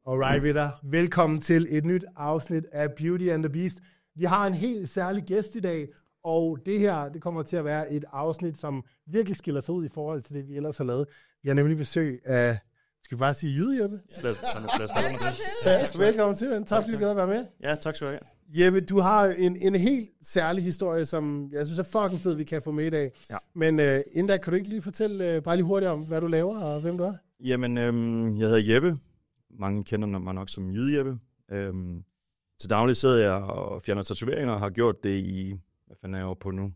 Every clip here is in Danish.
Alright, Vitter. Velkommen til et nyt afsnit af Beauty and the Beast. Vi har en helt særlig gæst i dag, og det her det kommer til at være et afsnit, som virkelig skiller sig ud i forhold til det, vi ellers har lavet. Vi har nemlig besøg af, skal vi bare sige Jyde, Jeppe? Velkommen til. Tak fordi du gad at være med. Ja, tak skal du have. Jeppe, du har en helt særlig historie, som jeg synes er fucking fed, vi kan få med i dag. Ja. Men inden da, kan du ikke lige fortælle bare lige hurtigt om, hvad du laver og hvem du er? Jamen, jeg hedder Jeppe. Mange kender mig nok som Jyde Jeppe. Til daglig sidder jeg og fjerner tatoveringer og har gjort det i, hvad fanden er jeg på nu?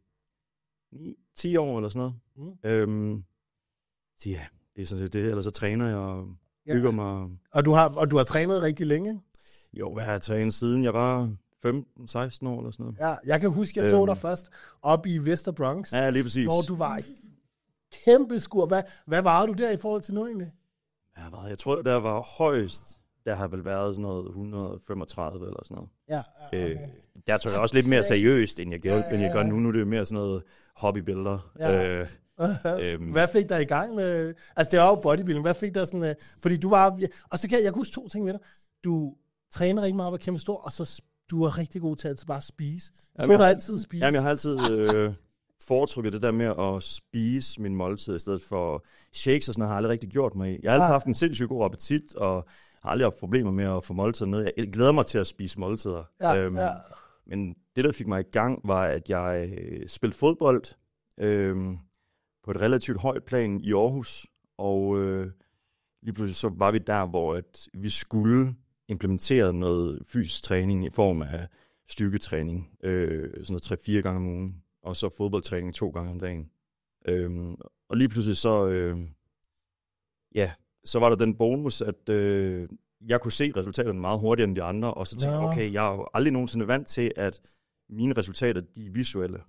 10 år eller sådan noget. Så ja, det er sådan det. Ellers så træner jeg og bygger mig. Og du har trænet rigtig længe? Jo, hvad har jeg trænet siden? Jeg var 15-16 år eller sådan noget. Ja, jeg kan huske, jeg så dig først oppe i Vester Bronx. Ja, lige præcis. Hvor du var i kæmpe skur. Hvad var du der i forhold til nu egentlig? Jeg tror, der var højst. Der har vel været sådan noget 135 eller sådan noget. Ja, okay. Der tog jeg også lidt mere seriøst, end jeg gør nu. Nu er det jo mere sådan noget hobbybilleder. Ja. Hvad fik dig i gang med? Altså, det var jo bodybuilding. Hvad fik dig sådan... fordi du var... Og så kan jeg huske 2 ting med dig. Du træner rigtig meget og var kæmpe stor, og så du var rigtig god til at bare spise. Så du altid spise. Jamen, jeg har altid foretrukket det der med at spise min måltid, i stedet for shakes og sådan noget, har jeg aldrig rigtig gjort mig i. Jeg har altid haft en sindssygt god appetit, og har aldrig haft problemer med at få måltider ned. Jeg glæder mig til at spise måltider. Men det, der fik mig i gang, var, at jeg spillede fodbold på et relativt højt plan i Aarhus, og lige pludselig så var vi der, hvor at vi skulle implementere noget fysisk træning i form af styrketræning, sådan noget 3-4 gange om ugen, og så fodboldtræning 2 gange om dagen. Og lige pludselig så var der den bonus, at jeg kunne se resultaterne meget hurtigere end de andre, og så tænkte jeg, okay, jeg er jo aldrig nogensinde vant til, at mine resultater, de er visuelle.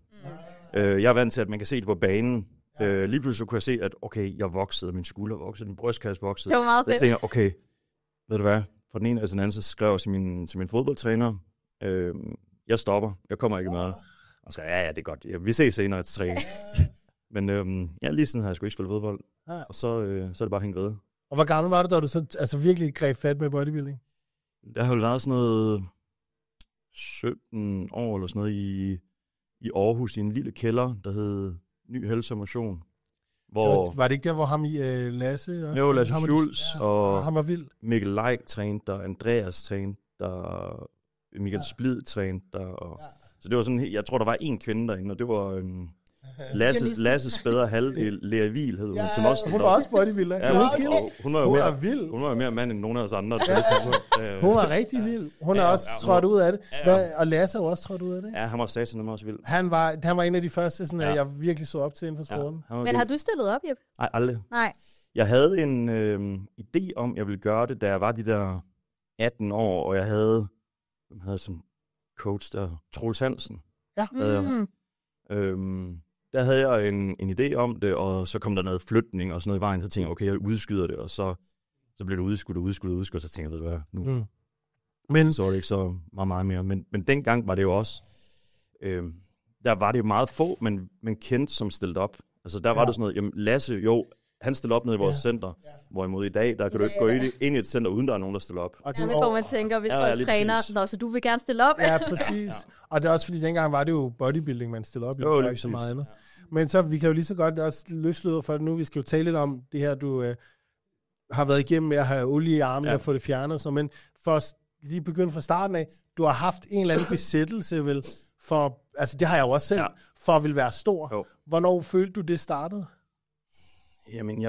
Jeg er vant til, at man kan se det på banen. Lige pludselig så kunne jeg se, at okay, jeg voksede, min skulder voksede, min brystkasse voksede. Det var meget fedt. Så tænkte jeg, okay, ved du hvad, fra den ene eller den anden, så skrev jeg til min fodboldtræner, jeg stopper, jeg kommer ikke med. Og så skrev ja, det er godt, vi ses senere til træning. Men lige siden har jeg sgu ikke spillet fodbold, og så er det bare hængt ved. Og hvor gammel var du, da du så virkelig greb fat med bodybuilding? Der har jo været sådan noget 17 år eller sådan noget i Aarhus, i en lille kælder, der hed Ny Helse og Motion. Hvor var det ikke der, hvor ham i Lasse? Også, jo, Lasse Schultz og han var vild. Mikkel Leik trænede der, Andreas trænede der, Michael Splid trænede der. Og, så det var sådan, jeg tror, der var 1 kvinde derinde, og det var Lasses bedre halvdel, Lea Wiel hed hun. Som også hun var også bodybuilder. Ja, hun var jo mere mand end nogen af os andre. Hun var rigtig vild. Hun er også trådt ud af det. Og Lasse er også trådt ud af det. Ja, han var satan også vild. Han var en af de første, sådan, jeg virkelig så op til inden for sporten. Men har du stillet op, Jeppe? Nej, aldrig. Nej. Jeg havde en idé om, jeg ville gøre det, da jeg var de der 18 år, og jeg havde som coach der, Troels Hansen. Ja. Der havde jeg en idé om det, og så kom der noget flytning og sådan noget i vejen, så tænkte jeg, okay, jeg udskyder det, og så blev det udskudt, så tænkte jeg, ved du hvad, nu. Men så var det ikke så meget mere. Men dengang var det jo også, der var det jo meget få, men kendte, som stillede op. Altså der var det sådan noget, jamen Lasse, han stillede op nede i vores center, hvorimod i dag, der kan du ikke gå ind i et center, uden der er nogen, der stiller op. Og det hvor man tænker, hvis man træner, så du vil gerne stille op. Ja, præcis. Og det er også fordi, dengang var det jo bodybuilding, man stillede op. Jo, det er ikke så meget andet. Men så, vi kan jo lige så godt også løfte for det nu. Vi skal jo tale lidt om det her, du har været igennem med at have olie i armen og få det fjernet. Så, men for at lige begynde fra starten af, du har haft en eller anden besættelse, vel, for, altså det har jeg jo også selv, for at ville være stor. Jo. Hvornår følte du, det startede? Jamen,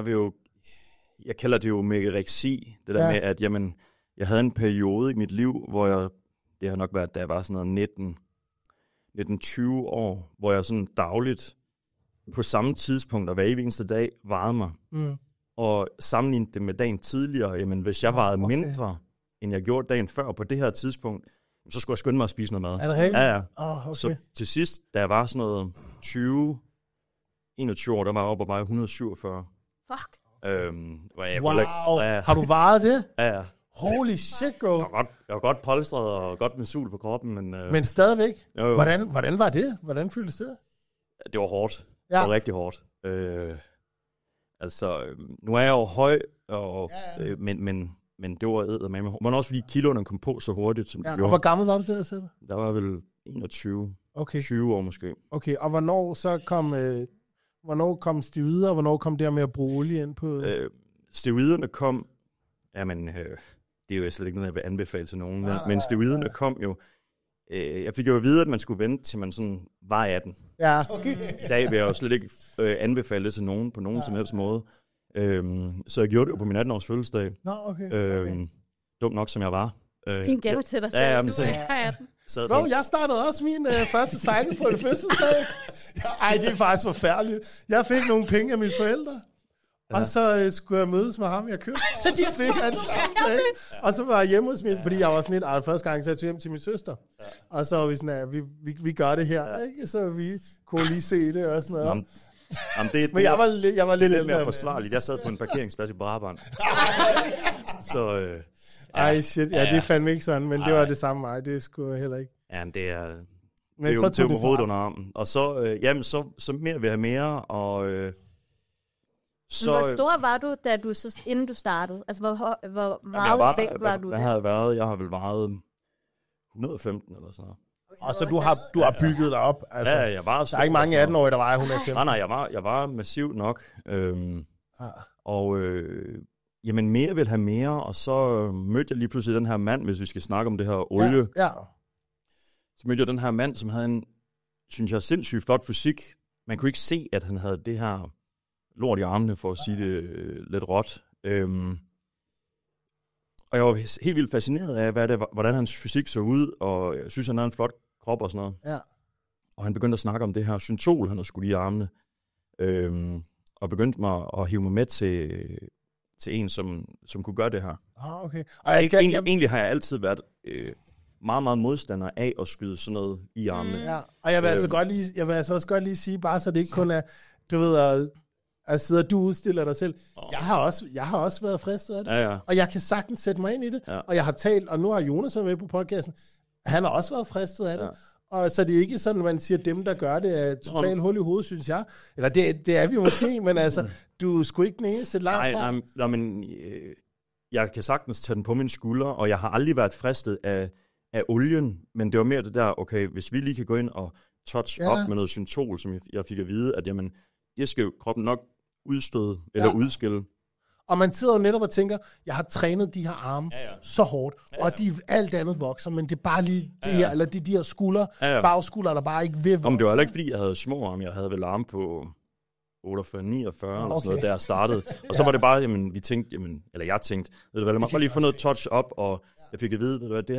jeg kalder det jo megareksi, det der med, at jeg havde en periode i mit liv, hvor det har nok været, da jeg var sådan noget 19-20 år, hvor jeg sådan dagligt på samme tidspunkt og hver eneste dag vejede mig. Og sammenlignet det med dagen tidligere, jamen hvis jeg vejede mindre, end jeg gjorde dagen før på det her tidspunkt, så skulle jeg skynde mig at spise noget mad. Er det rigtigt? Ja. Okay. Så til sidst, da jeg var sådan noget 21 år, der var jeg oppe og veje 147. Fuck. Wow. Har du vejet det? Ja. Holy shit, bro. Jeg var godt polstret og godt med sul på kroppen. Men stadigvæk? Jo. Hvordan var det? Hvordan føltes det? Det var hårdt. Det var rigtig hårdt. Nu er jeg jo høj, men Men det var eddermame. Det var også fordi kiloerne kom på så hurtigt, som og hvor gammel var du der, Sætter? Der var vel 21, 20 år måske. Okay, og hvornår kom steroider, og hvornår kom det her med at bruge olie ind på? Steroiderne kom, jamen, det er jo slet ikke noget, jeg vil anbefale til nogen, men steroiderne kom jo, jeg fik jo at vide, at man skulle vente, til man sådan var 18. Ja, okay. I dag vil jeg jo slet ikke anbefale det til nogen på nogen som helst måde. Så jeg gjorde det jo på min 18-års fødselsdag. Nå, okay. Dum nok, som jeg var. Fin gave til dig selv. Ja, du er 18. Jeg startede også min første sejle på en fødselsdag. Ej, det er faktisk forfærdeligt. Jeg fik nogle penge af mine forældre. Og så skulle jeg mødes med ham, jeg købte. Så fik han og så var jeg hjemme hos min, fordi jeg var sådan lidt, første gang, så jeg tog hjem til min søster. Og så var vi sådan, at vi gør det her, ikke? Så vi kunne lige se det og sådan noget. Men jeg var lidt mere forsvarligt. Jeg sad på en parkeringsplads i Brabrand. Så... Ej, shit. Ja, det er fandme ikke sådan, men det var det samme mig. Det skulle jeg heller ikke. Ja, det er jo til med hovedet under armen. Og så mere vil jeg have mere, og... Så, hvor stor var du, inden du startede? Altså, hvor meget vægt var du? Jeg har vel vejet 115 eller sådan noget. Og så du har bygget dig op? Altså, ja, jeg var... Der er ikke mange 18-årige, der vejer 115. Nej, jeg var massiv nok. Og jamen, mere vil have mere, og så mødte jeg lige pludselig den her mand, hvis vi skal snakke om det her olie. Ja. Så mødte jeg den her mand, som havde en, synes jeg, sindssygt flot fysik. Man kunne ikke se, at han havde det her lort i armene, for at sige det lidt råt. Og jeg var helt vildt fascineret af, hvordan hans fysik så ud, og jeg synes, han havde en flot krop og sådan noget. Ja. Og han begyndte at snakke om det her syntol, han havde skudt i armene. Og begyndte mig at hive mig med til en, som kunne gøre det her. Okay. Og egentlig har jeg altid været meget, meget modstander af at skyde sådan noget i armene. Ja. Og jeg vil altså også godt lige sige, bare så det ikke kun er, du ved, at sidde og du udstiller dig selv. Jeg har også været fristet af det. Ja. Og jeg kan sagtens sætte mig ind i det. Ja. Og jeg har talt, og nu har Jonas været med på podcasten, han har også været fristet af det. Ja. Og så det er ikke sådan, at man siger, at dem, der gør det, er totalt hul i hovedet, synes jeg. Eller det er vi måske, men altså, du skulle ikke den eneste langt fra. Nej, men jeg kan sagtens tage den på mine skuldre, og jeg har aldrig været fristet af olien, men det var mere det der, okay, hvis vi lige kan gå ind og touch op med noget syntol, som jeg fik at vide, at jamen, det skal jo kroppen nok udstøde eller udskille. Og man sidder jo netop og tænker, jeg har trænet de her arme så hårdt, og alt andet vokser, men det er bare lige det her, eller de her skuldre, bagskuldre, der bare ikke vil vokse. Det var heller ikke, fordi jeg havde små arme. Jeg havde vel arme på 48, 49 eller sådan noget, da jeg startede. Og så var det bare, jamen, jeg tænkte, ved du hvad, lad mig bare lige få noget touch op, og jeg fik at vide, ved du hvad, det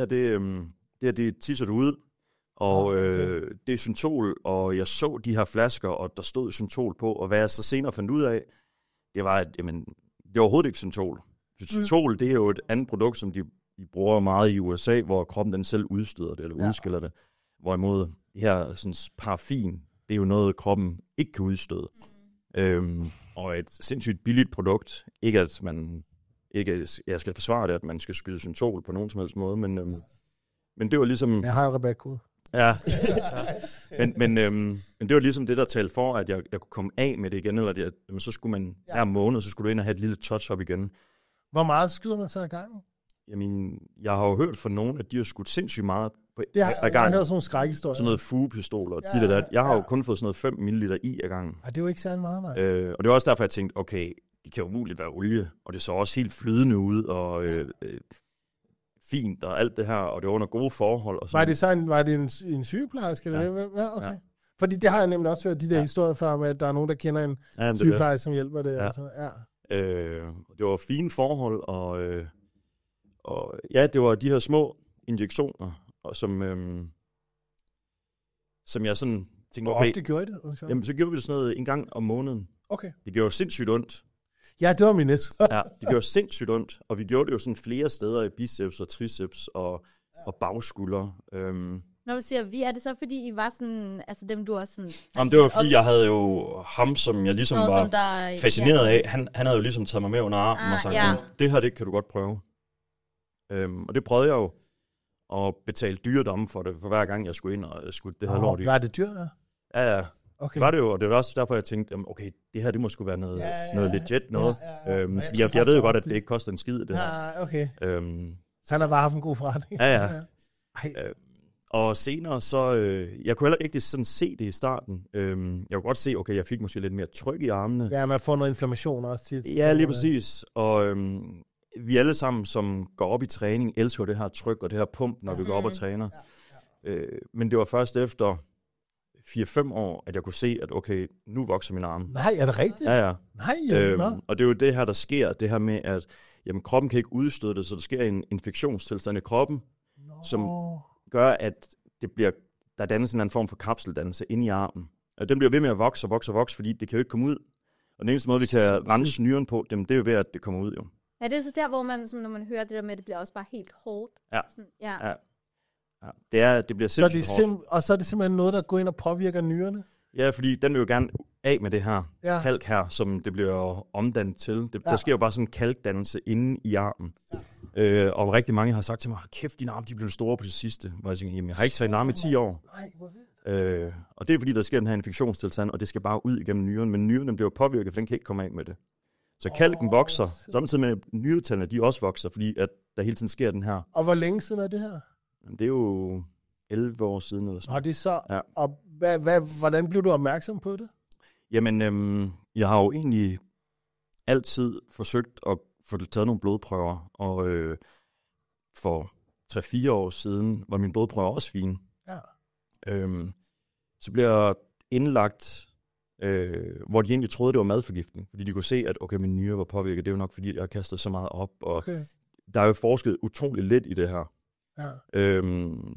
her tisser du ud, og det er syntol, og jeg så de her flasker, og der stod syntol på, og hvad jeg så senere fandt ud af, det var, at jamen, det er overhovedet ikke syntol. Syntol, det er jo et andet produkt, som de bruger meget i USA, hvor kroppen den selv udstøder det, eller udskiller det. Hvorimod det her sådan, paraffin, det er jo noget, kroppen ikke kan udstøde. Og et sindssygt billigt produkt. Ikke at jeg skal forsvare det, at man skal skyde syntol på nogen som helst måde, men det var ligesom... Jeg har en rabatkode. Ja. Men det var ligesom det, der talte for, at jeg kunne komme af med det igen, eller så skulle man hver måned, så skulle du ind og have et lille touch-up igen. Hvor meget skyder man så i gangen? Jamen, jeg har jo hørt fra nogen, at de har skudt sindssygt meget på ad gangen. Jeg har hørt sådan nogle skrækhistorier. Sådan noget fugepistoler, Jeg har jo kun fået sådan noget 5 ml i ad gangen. Det er jo ikke særlig meget, nej. Og det var også derfor, jeg tænkte, okay, det kan jo muligt være olie, og det så også helt flydende ud, og... fint og alt det her, og det var under gode forhold. Og sådan. Var det en sygeplejerske? Ja. Ja, okay. Ja. Fordi det har jeg nemlig også hørt, de der historier fra, at der er nogen, der kender en sygeplejerske, som hjælper det. Ja. Altså. Ja. Det var fine forhold, og det var de her små injektioner, og som jeg sådan tænkte, okay. Hvor ofte gjorde I det? Jamen, så gjorde vi det sådan noget en gang om måneden. Okay. Det gjorde sindssygt ondt. Ja, det var min net. Ja, det gjorde sindssygt ondt, og vi gjorde det jo sådan flere steder i biceps og triceps og bagskulder. Når du siger vi, er det så fordi I var sådan, altså dem du også sådan... Jamen det var fordi jeg havde jo ham, som jeg ligesom var fascineret af, han havde jo ligesom taget mig med under armen og sagt, det her, det kan du godt prøve. Og det prøvede jeg jo, og betalte dyre domme for det, for hver gang jeg skulle ind og skulle det her lort i. Var det dyrt, Ja, Okay. Det var det jo, og det var også derfor, jeg tænkte, okay, det her, det må sgu være noget legit noget. Jeg ved jo godt, at det ikke koster en skid, det her. Ja, okay. Så han har bare haft en god forretning. Ja. Og senere, så... jeg kunne heller ikke sådan se det i starten. Jeg kunne godt se, okay, jeg fik måske lidt mere tryk i armene. Ja, man får noget inflammation også tit. Ja, lige præcis. Og vi alle sammen, som går op i træning, elsker det her tryk og det her pump, når vi går op og træner. Men det var først efter 4-5 år, at jeg kunne se, at okay, nu vokser mine arme. Nej, er det rigtigt? Ja. Nej, og det er jo det her, der sker. Det her med, at jamen, kroppen kan ikke udstøde det, så der sker en infektionstilstand i kroppen, som gør, at der dannes en anden form for kapseldannelse inde i armen. Og den bliver ved med at vokse, fordi det kan jo ikke komme ud. Og den eneste måde, vi kan rense nyren på, det er jo ved, at det kommer ud jo. Ja, det er så der, hvor man, når man hører det der med, det bliver også bare helt hårdt. Ja. Sådan, Det bliver sindssygt hårdt. Og så er det simpelthen noget, der går ind og påvirker nyrerne? Ja, fordi den vil jo gerne af med det her kalk her, som det bliver omdannet til. Der sker jo bare sådan en kalkdannelse inde i armen. Ja. Og rigtig mange har sagt til mig, kæft, dine arme, de blev store på det sidste. Hvor jeg tænker, jamen, jeg har ikke trænet arme i 10 år. Nej, hvor vildt. Og det er fordi, der sker den her infektionstilstand, og det skal bare ud igennem nyren. Men nyren bliver påvirket, for den kan ikke komme af med det. Så kalken vokser, samtidig med nyretallene, de også vokser, fordi at der hele tiden sker den her. Og hvor længe siden er det her? Det er jo 11 år siden eller sådan. Og det er så... Ja. Og hvordan blev du opmærksom på det? Jamen, jeg har jo egentlig altid forsøgt at få taget nogle blodprøver, og for 3-4 år siden var mine blodprøver også fine. Ja. Så bliver jeg indlagt, hvor de egentlig troede, det var madforgiftning, fordi de kunne se, at okay, min nyre var påvirket. Det er jo nok, fordi jeg kastede så meget op, og der er jo forsket utroligt lidt i det her. Ja.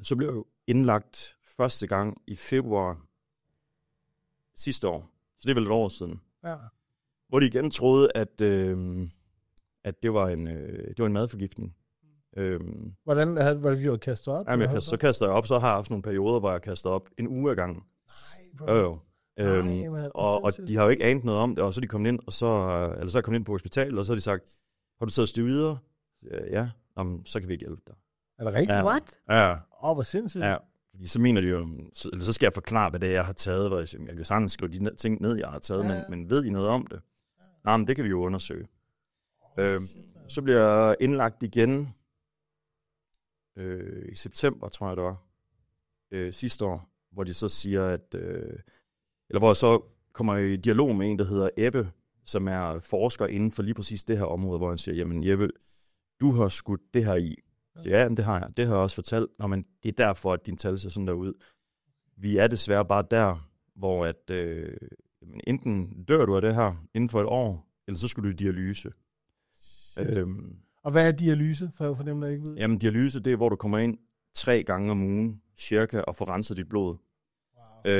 Så blev jeg jo indlagt første gang i februar sidste år. Så det er vel et år siden. Ja. Hvor de igen troede, at det var en madforgiftning. Hvordan vi kastet op? Jamen, så kaster jeg op, så har jeg haft nogle perioder, hvor jeg kaster op en uge ad gangen. Nej, bro. Og de har jo ikke anet noget om det, og så er de kommet ind, og så er jeg kommet ind på hospitalet, og så har de sagt, har du taget steroider? Ja, så kan vi ikke hjælpe dig. Er det rigtigt? Ja. What? Ja. Hvor sindssygt. Ja, fordi så mener de jo, så skal jeg forklare, hvad det er, jeg har taget, hvor jeg kan sagtens skrive de ting ned, jeg har taget, men ved I noget om det? Nej, men det kan vi jo undersøge. Så bliver jeg indlagt igen i september, tror jeg det var, sidste år, hvor de så siger, at eller hvor jeg så kommer i dialog med en, der hedder Ebbe, som er forsker inden for lige præcis det her område, hvor han siger, jamen Ebbe, du har skudt det her i. Så ja, det har jeg. Det har jeg også fortalt. Nå, men det er derfor, at din tal ser sådan der ud. Vi er desværre bare der, hvor at enten dør du af det her inden for et år, eller så skulle du i dialyse. Og hvad er dialyse, for dem, der ikke ved? Jamen, dialyse, det er, hvor du kommer ind 3 gange om ugen, cirka, og får renset dit blod. Wow.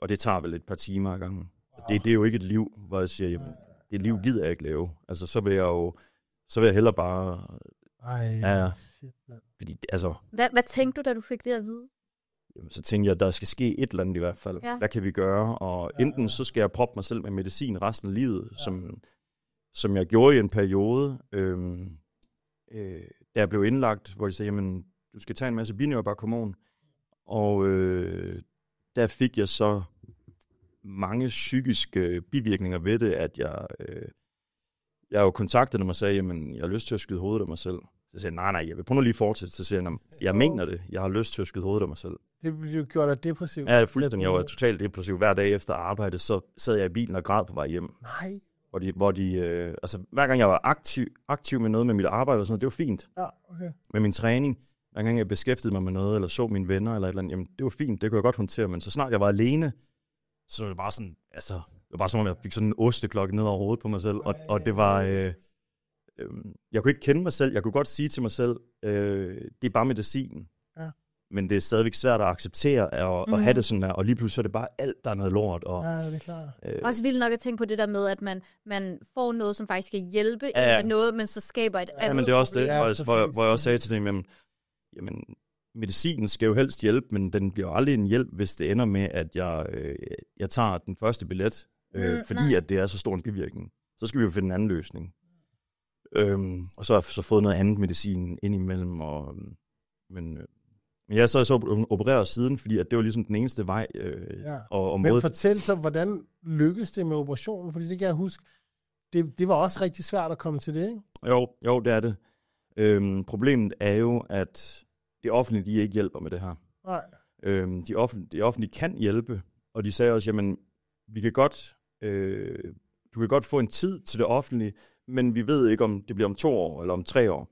Og det tager vel et par timer ad gangen. Wow. Det er jo ikke et liv, hvor jeg siger, jamen, det liv gider jeg ikke lave. Altså, så vil jeg hellere bare... Fordi, altså... Hvad tænkte du, da du fik det at vide? Jamen, så tænkte jeg, at der skal ske et eller andet i hvert fald. Ja. Hvad kan vi gøre? Og enten så skal jeg proppe mig selv med medicin resten af livet, som jeg gjorde i en periode, da jeg blev indlagt, hvor de sagde, jamen, du skal tage en masse binyrbarkhormon. Og der fik jeg så mange psykiske bivirkninger ved det, at jeg jo kontaktede dem og sagde, jamen, jeg har lyst til at skyde hovedet af mig selv. Så sagde jeg, nej, jeg vil prøve lige fortsætte. Så siger jeg mener det. Jeg har lyst til at skyde hovedet af mig selv. Det blev gjort dig depressiv? Ja, fuldstændig. Jeg var totalt depressiv. Hver dag efter arbejde, så sad jeg i bilen og græd på vej hjem. Nej. Hvor de altså, hver gang jeg var aktiv med noget med mit arbejde og sådan noget, det var fint. Ja, okay. Med min træning, hver gang jeg beskæftigede mig med noget, eller så mine venner, eller et eller andet, jamen, det var fint, det kunne jeg godt håndtere. Men så snart jeg var alene, så var det bare sådan, altså, det var bare som om, jeg fik sådan en osteklokke ned over hovedet på mig selv. Og det var... jeg kunne ikke kende mig selv. Jeg kunne godt sige til mig selv, det er bare medicin. Ja. Men det er stadigvæk svært at acceptere at have det sådan der. Og lige pludselig så er det bare alt, der er noget lort. Og, ja, det er klart. Også vildt nok at tænke på det der med, at man får noget, som faktisk skal hjælpe med noget, men så skaber et andet men det er også problem. Det, hvor jeg også sagde til dem, jamen, medicinen skal jo helst hjælpe, men den bliver aldrig en hjælp, hvis det ender med, at jeg tager den første billet, fordi at det er så stor en bivirkning. Så skal vi jo finde en anden løsning. Og så har jeg så fået noget andet medicin indimellem, men Men jeg så opereret siden, fordi at det var ligesom den eneste vej. Men fortæl så, hvordan lykkedes det med operationen? Fordi det kan jeg huske, det var også rigtig svært at komme til det, ikke? Jo, det er det. Problemet er jo, at det offentlige, de ikke hjælper med det her. Nej. De offentlige kan hjælpe, og de sagde også, jamen, vi kan godt, du kan godt få en tid til det offentlige, men vi ved ikke, om det bliver om 2 år eller om 3 år.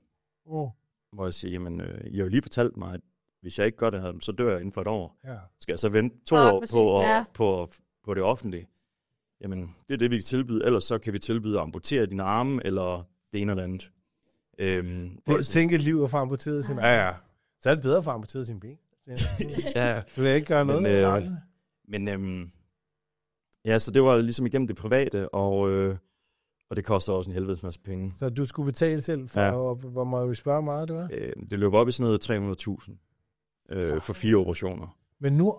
Hvor jeg siger, jamen, I har jo lige fortalt mig, at hvis jeg ikke gør det her, så dør jeg inden for 1 år. Ja. Skal jeg så vente 2 år på det offentlige? Jamen, det er det, vi kan tilbyde. Ellers så kan vi tilbyde at amputere dine arme, eller det ene eller andet. Tænk et liv at få amputeret sin arme. Ja. Så er det bedre at få amputeret sin ben. Ja. Du vil ikke gøre noget. Så det var ligesom igennem det private, og det koster også en helvedes masse penge. Så du skulle betale selv for, hvor må vi spørge meget, det var? Det løb op i sådan noget 300.000 for 4 operationer. Men nu...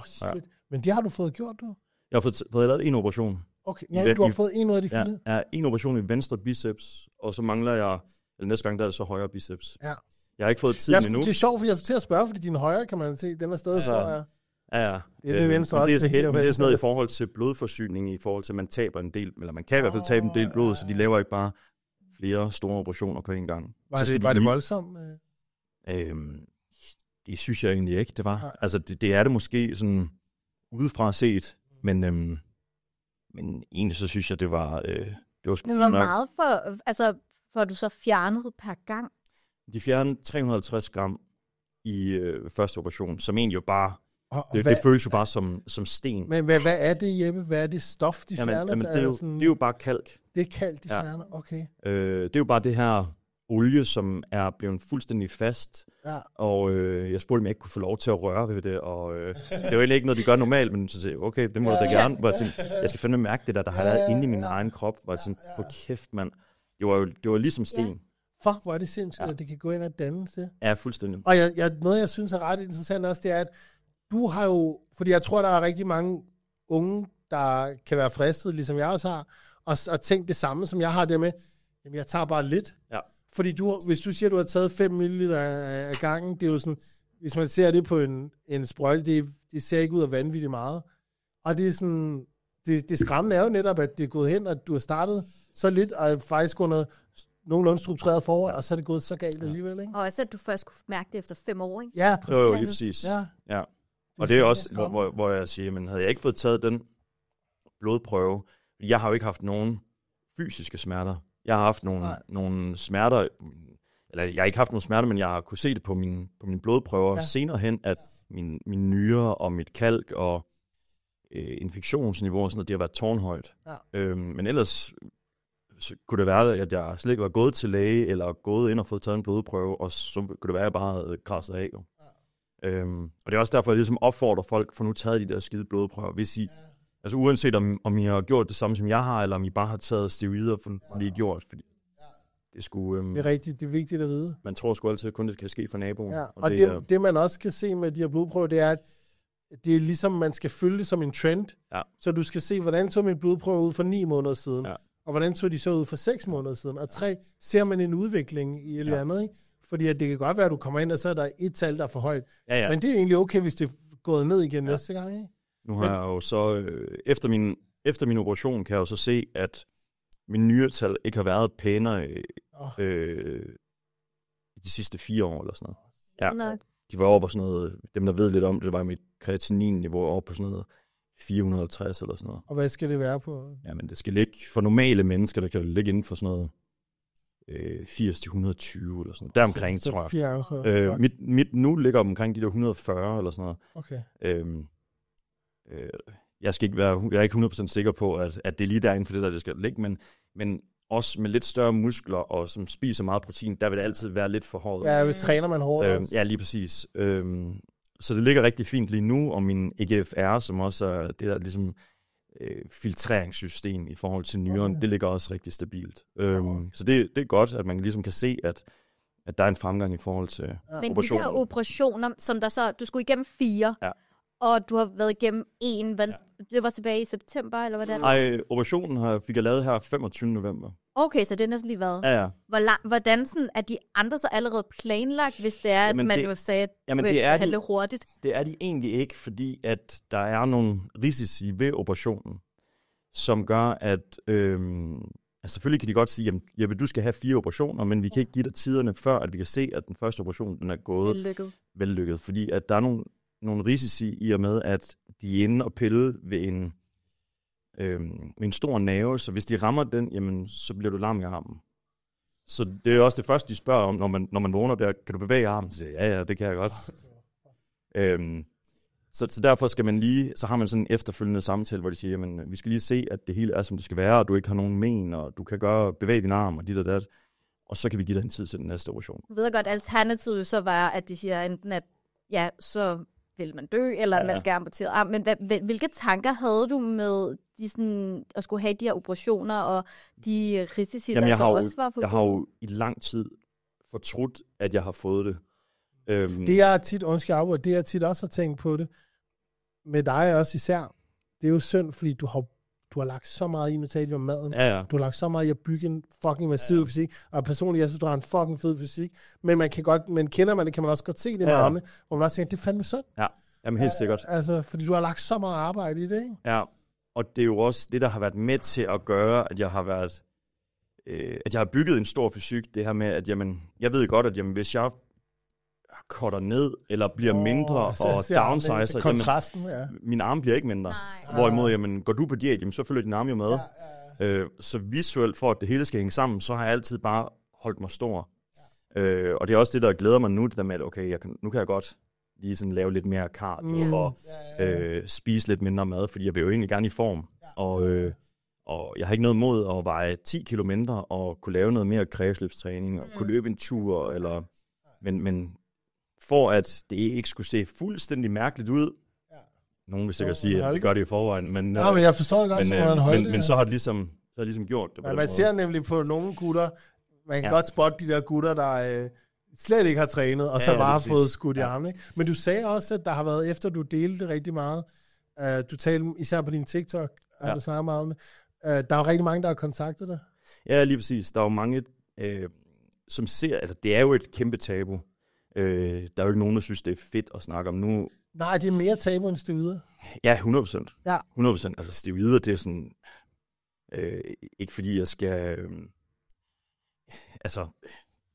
shit. Ja. Men det har du fået gjort, du? Jeg har fået lavet 1 operation. Okay, du har fået en ud af de 4? Ja, 1 operation i venstre biceps, og så mangler jeg, eller næste gang, der er det så højre biceps. Ja. Jeg har ikke fået tiden endnu. Det er sjovt, fordi jeg skal til at spørge, fordi din højre, kan man se, den er stadig så... Ja. Det er det venstre også. Det er sådan noget i forhold til blodforsyning, i forhold til, at man taber en del, eller man kan i hvert fald tabe en del blod, så de laver ikke bare flere store operationer på en gang. Var det voldsomt? Det synes jeg egentlig ikke, det var. Nej. Altså, det er det måske sådan udefra set, men egentlig så synes jeg, det var... Det var meget for du så fjernet per gang? De fjernede 350 gram i første operation, som egentlig jo bare... Det føles jo bare som sten. Men hvad er det, Jeppe? Hvad er det stof, de fjerner? Jamen, det er jo bare kalk. Det er kalk, de fjerner? Okay. Det er jo bare det her olie, som er blevet fuldstændig fast. Ja. Og jeg spurgte, om jeg ikke kunne få lov til at røre ved det. Og det er jo egentlig ikke noget, de gør normalt, men så siger okay, det må du da gerne. Hvor jeg tænkte, jeg skal fandme mærke det der har været inde i min egen krop. Hvor jeg tænkte, på kæft, mand. Det var ligesom sten. Ja. Fuck, hvor er det sindssygt, at det kan gå ind og danne til. Ja, fuldstændig. Og noget, jeg synes er ret interessant også, det er, at du har jo, fordi jeg tror, der er rigtig mange unge, der kan være fristet, ligesom jeg også har, og tænkt det samme, som jeg har det med, jamen jeg tager bare lidt. Ja. Fordi hvis du siger, at du har taget 5 ml af gangen, det er jo sådan, hvis man ser det på en sprøjte, det ser ikke ud af vanvittigt meget. Og det er sådan, det skræmmende er jo netop, at det er gået hen, at du har startet så lidt, og faktisk gået noget nogenlunde struktureret forår, og så er det gået så galt alligevel, ikke? Og også, at du først kunne mærke det efter 5 år, ikke? Ja, præcis. Jo, lige præcis. Ja. Og det er også, hvor jeg siger, men havde jeg ikke fået taget den blodprøve, jeg har jo ikke haft nogen fysiske smerter. Jeg har haft nogle smerter, eller jeg har ikke haft nogen smerter, men jeg har kunne se det på mine blodprøver senere hen, at min nyre og mit kalk og infektionsniveau og sådan noget, det har været tårnhøjt. Ja. Men ellers så kunne det være, at jeg slet ikke var gået til læge, eller gået ind og fået taget en blodprøve, og så kunne det være, at jeg bare havde krasset af. Jo. Og det er også derfor, jeg ligesom opfordrer folk for nu taget de der skide blodprøver. Hvis I, altså uanset om I har gjort det samme, som jeg har, eller om I bare har taget steroider, for lige gjort. Fordi det, det er rigtigt, det er vigtigt at vide. Man tror sgu altid, at kun det kan ske for naboen. Ja. Og det man også kan se med de her blodprøver, det er, at det er ligesom, man skal følge det som en trend. Ja. Så du skal se, hvordan så min blodprøve ud for 9 måneder siden. Ja. Og hvordan så de så ud for 6 måneder siden. Og 3, ser man en udvikling i et eller andet, ikke? Fordi at det kan godt være, at du kommer ind, og så er der et tal, der er for højt. Ja. Men det er egentlig okay, hvis det er gået ned igen næste gang, ikke? Nu har jeg jo så, efter min operation, kan jeg jo så se, at min nyretal ikke har været pænere de sidste 4 år, eller sådan noget. Ja. De var over på sådan noget, dem der ved lidt om det, var mit kreatinin-niveau over på sådan noget 450 eller sådan noget. Og hvad skal det være på? Jamen det skal ligge, for normale mennesker, der kan jo ligge inden for sådan noget 80-120 eller sådan noget. Deromkring, tror jeg. Mit nu ligger omkring de der 140 eller sådan noget. Okay. Jeg er ikke 100% sikker på, at det er lige derinde for det der, det skal ligge, men også med lidt større muskler, og som spiser meget protein, der vil det altid være lidt for hårdt. Ja, hvis træner man hårdt. Ja, lige præcis. Så det ligger rigtig fint lige nu, og min EGFR, som også er det der ligesom filtreringssystem i forhold til nyren, det ligger også rigtig stabilt. Så det er godt, at man ligesom kan se, at der er en fremgang i forhold til operationer. Men de der operationer, som der så, du skulle igennem 4, og du har været igennem 1, det var tilbage i september, eller hvad det er? Nej, operationen fik jeg lavet her 25. november. Okay, så det er næsten lige været. Ja. Hvordan sådan, er de andre så allerede planlagt, hvis det er, at man jo sagde, at det skal handle hurtigt? Det er de egentlig ikke, fordi at der er nogle risici ved operationen, som gør, at selvfølgelig kan de godt sige, at du skal have 4 operationer, men vi kan ikke give dig tiderne før, at vi kan se, at den første operation den er gået vellykket. Fordi at der er nogle risici i og med, at de er inde og pille ved en stor nerve, så hvis de rammer den, jamen, så bliver du lam i armen. Så det er også det første, de spørger om, når man vågner der, kan du bevæge armen? Så siger ja, det kan jeg godt. Så derfor skal man så har man sådan en efterfølgende samtale, hvor de siger, jamen, vi skal lige se, at det hele er, som det skal være, og du ikke har nogen men, og du kan bevæge din arm, og dit og dat. Og så kan vi give dig en tid til den næste operation. Jeg ved godt, alternativet så var, at de siger enten, at ja, så vil man dø, eller man skal amputere arm. Men hvilke tanker havde du med at skulle have de her operationer, og de risici, der så også var på? Jeg har jo i lang tid fortrudt, at jeg har fået det. Det er tit også har tænkt på det, med dig også især. Det er jo synd, fordi du har lagt så meget i, nu talte vi om maden. Ja. Du har lagt så meget i at bygge en fucking massiv fysik, og personligt, jeg synes, du har en fucking fed fysik, men kender man det, kan man også godt se det med arme, hvor man også tænker, det er fandme synd. Ja, jamen helt sikkert. Altså, fordi du har lagt så meget arbejde i det, ikke? Ja, og det er jo også det, der har været med til at gøre, at jeg har bygget en stor fysik, det her med, at jeg ved godt, at hvis jeg cutter ned, eller bliver mindre og downsizer, kontrasten, min arm bliver ikke mindre. Hvorimod, går du på diæt, så følger din arm jo med. Så visuelt, for at det hele skal hænge sammen, så har jeg altid bare holdt mig stor. Og det er også det, der glæder mig nu, det der med, at okay, nu kan jeg godt lige sådan lave lidt mere cardio, og spise lidt mindre mad, fordi jeg vil jo egentlig gerne i form. Og jeg har ikke noget mod at veje 10 kilo mindre, og kunne lave noget mere kredsløbstræning, og kunne løbe en tur, eller men for at det ikke skulle se fuldstændig mærkeligt ud. Nogen vil sikkert sige, at det gør det i forvejen. Men jeg forstår det godt, men så har det ligesom gjort det. Man ser nemlig på nogle gutter, man kan godt spotte de der gutter, der slet ikke har trænet, og så bare har fået skudt i armen. Ikke? Men du sagde også, at der har været, efter du delte det rigtig meget, du talte især på din TikTok, du snakker meget om det, der er jo rigtig mange, der har kontaktet dig. Ja, lige præcis. Der er jo mange, som ser, altså det er jo et kæmpe tabu. Der er jo ikke nogen, der synes, det er fedt at snakke om nu. Nej, det er mere tabu end steroider. Ja, 100%. Ja. 100%. Altså steroider, det er sådan, ikke fordi jeg skal,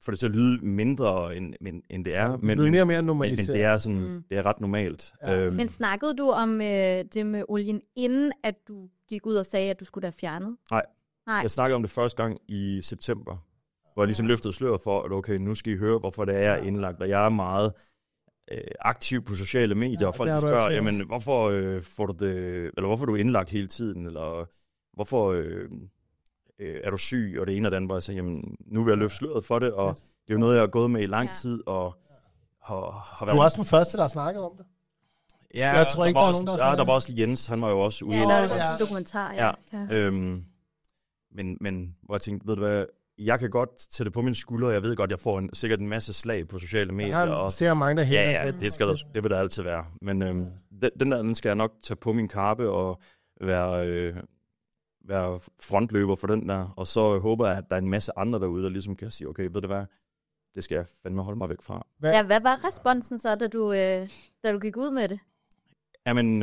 for det til at lyde mindre, end det er. Men det er mere normaliseret. Men det er sådan, det er ret normalt. Ja. Men snakkede du om det med olien, inden at du gik ud og sagde, at du skulle have fjernet? Nej. Jeg snakkede om det første gang i september, hvor jeg ligesom løftede sløret for, at okay, nu skal I høre, hvorfor det er indlagt. Og jeg er meget aktiv på sociale medier, og folk spørger, jamen, hvorfor får du det, eller hvorfor er du indlagt hele tiden, eller hvorfor er du syg, og det ene og det andet, hvor jeg siger, jamen, nu vil jeg løfte sløret for det, og det er jo noget, jeg har gået med i lang tid, og har været... Du er også den første, der har snakket om det. Ja, jeg tror ikke, der er nogen, der var også Jens, han var jo også ude. Ja, der var også en dokumentar, Men hvor jeg tænkte, ved du hvad, jeg kan godt tage det på mine skuldre, og jeg ved godt, jeg får sikkert en masse slag på sociale medier. Jeg ser mange, der hænger. Ja, det vil der altid være. Men den skal jeg nok tage på min kappe og være frontløber for den der. Og så håber jeg, at der er en masse andre derude, der ligesom kan sige, okay, ved du hvad, det skal jeg fandme holde mig væk fra. Hvad var responsen så, da du gik ud med det? Jamen,